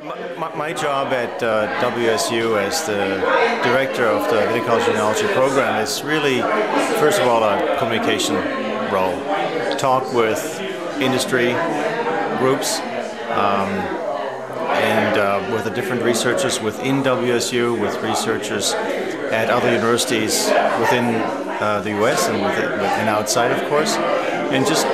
My job at WSU as the director of the viticulture and enology program is really, first of all, a communication role. Talk with industry groups and with the different researchers within WSU, with researchers at other universities within the US and outside, of course, and just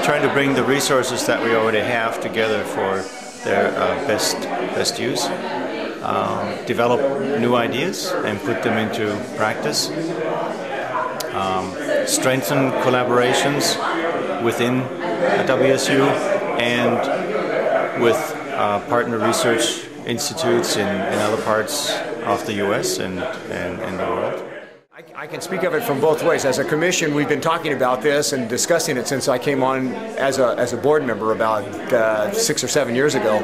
trying to bring the resources that we already have together for their best use, develop new ideas and put them into practice, strengthen collaborations within WSU and with partner research institutes in other parts of the US and the world. I can speak of it from both ways. As a commission, we've been talking about this and discussing it since I came on as a board member about 6 or 7 years ago.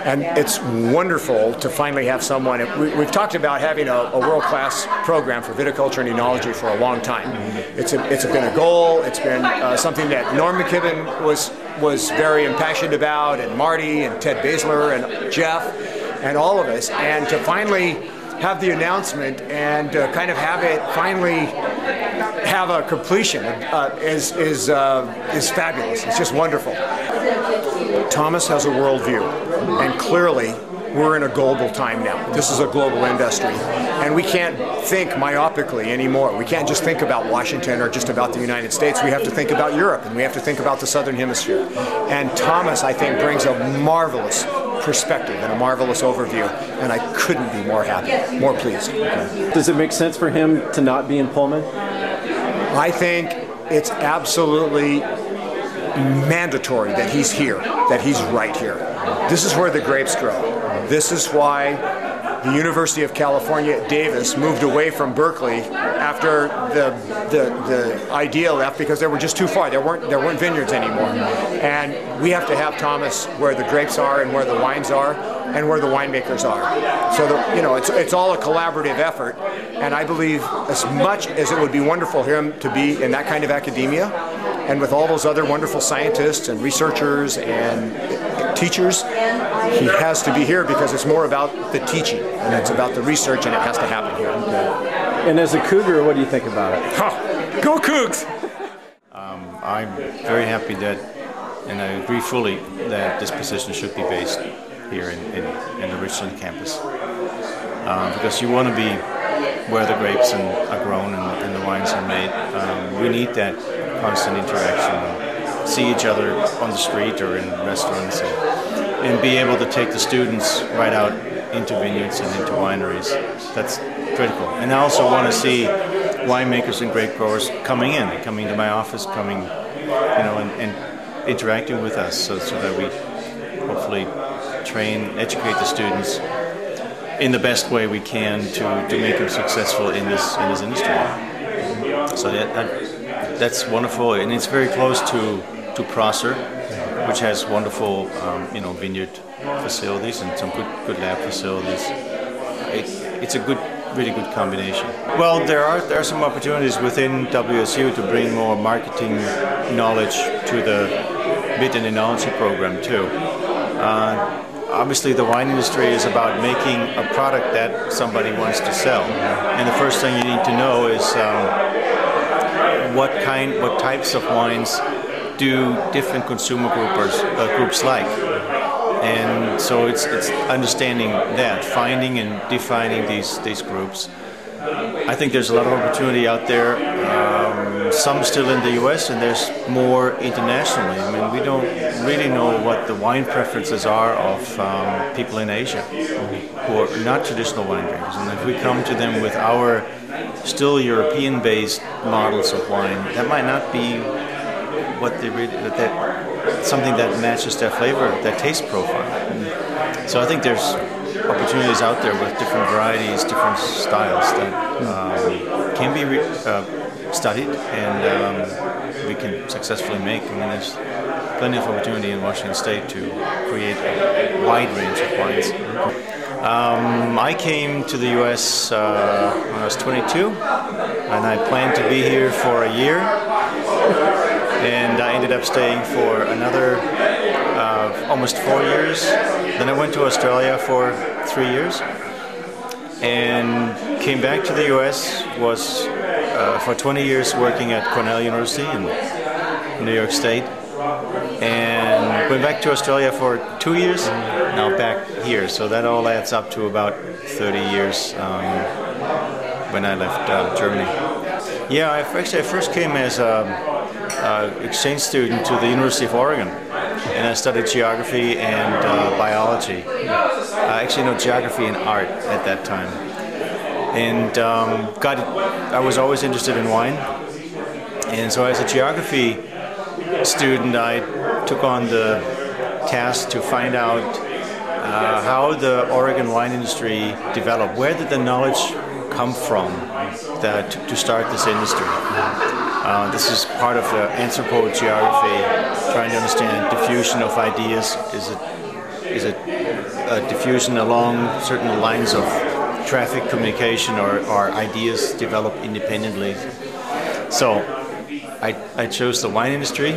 And it's wonderful to finally have someone. We've talked about having a world-class program for viticulture and enology for a long time. It's been a goal. It's been something that Norm McKibben was very impassioned about, and Marty and Ted Basler and Jeff and all of us. And to finally have the announcement and kind of have it finally have a completion is fabulous. It's just wonderful. Thomas has a worldview, and clearly we're in a global time now. This is a global industry, and we can't think myopically anymore. We can't just think about Washington or just about the United States. We have to think about Europe, and we have to think about the Southern Hemisphere. And Thomas, I think, brings a marvelous perspective and a marvelous overview, and I couldn't be more happy, more pleased. Does it make sense for him to not be in Pullman? I think it's absolutely mandatory that he's here, that he's right here. This is where the grapes grow. This is why the University of California at Davis moved away from Berkeley after the idea left because they were just too far. There weren't vineyards anymore. And we have to have Thomas where the grapes are and where the wines are and where the winemakers are. So it's all a collaborative effort. And I believe as much as it would be wonderful for him to be in that kind of academia, and with all those other wonderful scientists and researchers and teachers, he has to be here because it's more about the teaching and it's about the research, and it has to happen here. And as a Cougar, what do you think about it? Ha! Go Cougs! I'm very happy that, and I agree fully, that this position should be based here in the Richland campus. Because you want to be where the grapes are grown and the wines are made. We need that constant interaction, see each other on the street or in restaurants, and be able to take the students right out into vineyards and into wineries. That's critical. And I also want to see winemakers and grape growers coming to my office, and interacting with us, so that we hopefully educate the students in the best way we can to make them successful in this industry. So that's wonderful, and it's very close to Prosser, which has wonderful vineyard facilities and some good lab facilities. It's a really good combination. Well, there are some opportunities within WSU to bring more marketing knowledge to the vit and enology program too. Obviously, the wine industry is about making a product that somebody wants to sell, and the first thing you need to know is what types of wines do different consumer groups like, and so it's understanding that, finding and defining these groups. I think there's a lot of opportunity out there. Some still in the U.S. and there's more internationally. I mean, we don't really know what the wine preferences are of people in Asia who are not traditional wine drinkers. And if we come to them with our still European-based models of wine, that might not be what they really, something that matches their flavor, their taste profile. So I think there's opportunities out there with different varieties, different styles that can be studied and we can successfully make. I mean, there's plenty of opportunity in Washington State to create a wide range of wines. I came to the U.S. When I was 22, and I planned to be here for a year, and I ended up staying for another almost 4 years. Then I went to Australia for 3 years and came back to the US, was for 20 years working at Cornell University in New York State, and went back to Australia for 2 years, now back here. So that all adds up to about 30 years when I left Germany. Yeah, I first came as an exchange student to the University of Oregon, and I studied geography and biology. Actually, no, geography and art at that time. And I was always interested in wine, and so as a geography student, I took on the task to find out how the Oregon wine industry developed. Where did the knowledge come from to start this industry? This is part of the anthropogeography, trying to understand diffusion of ideas. Is it a diffusion along certain lines of traffic communication, or ideas develop independently? So I chose the wine industry.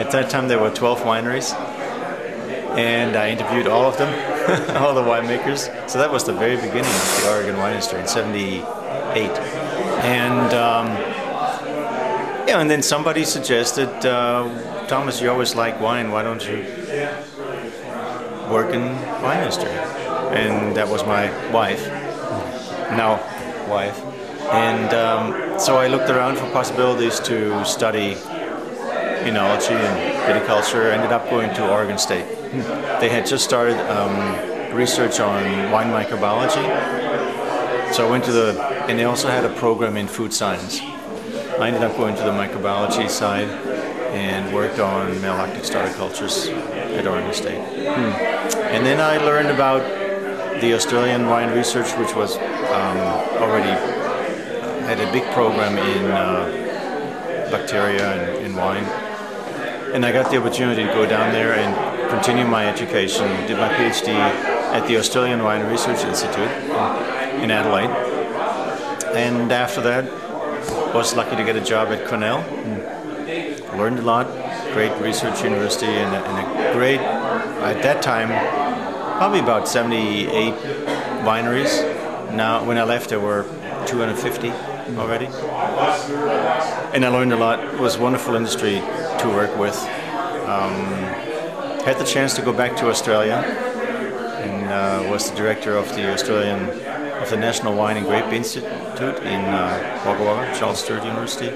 At that time there were 12 wineries, and I interviewed all of them, all the winemakers. So that was the very beginning of the Oregon wine industry in '78. And and then somebody suggested, Thomas, you always like wine, why don't you work in wine industry? And that was my wife, now wife. And so I looked around for possibilities to study enology and viticulture. Ended up going to Oregon State. They had just started research on wine microbiology. So I went to and they also had a program in food science. I ended up going to the microbiology side and worked on malolactic starter cultures at Oregon State. And then I learned about the Australian wine research, which was already had a big program in bacteria and in wine. And I got the opportunity to go down there and continue my education. Did my PhD at the Australian Wine Research Institute in Adelaide. And after that, was lucky to get a job at Cornell. Learned a lot. Great research university, and a great, at that time, probably about 78 wineries. Now, when I left, there were 250 already. And I learned a lot. It was a wonderful industry to work with. Had the chance to go back to Australia, and was the director of the National Wine and Grape Institute in Wagga Wagga, Charles Sturt University.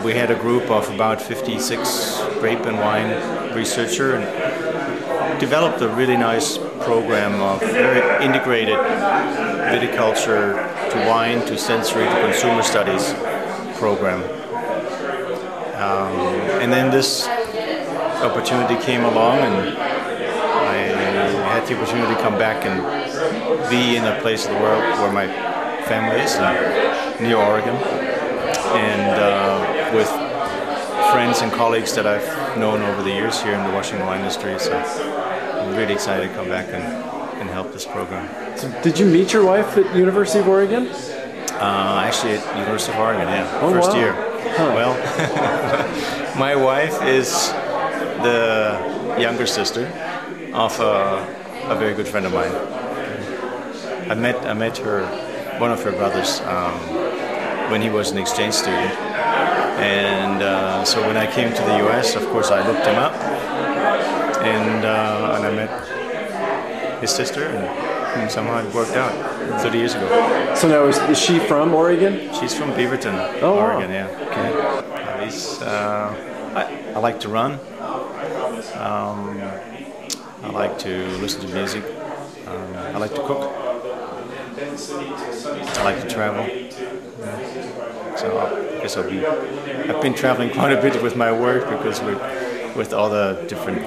We had a group of about 56 grape and wine researchers, and developed a really nice program of very integrated viticulture to wine to sensory to consumer studies program. And then this opportunity came along, and I had the opportunity to come back and be in a place of the world where my family is, near Oregon, and with friends and colleagues that I've known over the years here in the Washington wine industry. So I'm really excited to come back and help this program. So did you meet your wife at University of Oregon? Actually at University of Oregon, yeah. Oh, First wow. year. Huh. Well, my wife is the younger sister of a very good friend of mine. I met her, one of her brothers, when he was an exchange student, and so when I came to the U.S., of course, I looked him up, and I met his sister, and somehow it worked out 30 years ago. So now is she from Oregon? She's from Beaverton, Oh, Oregon. wow. Yeah. Okay. I like to run. I like to listen to music. I like to cook. I like to travel. So I guess I've been traveling quite a bit with my work, because with all the different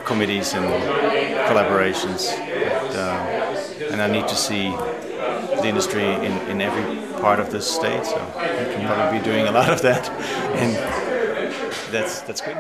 committees and collaborations. And I need to see the industry in every part of the state, so I can probably be doing a lot of that, and that's good.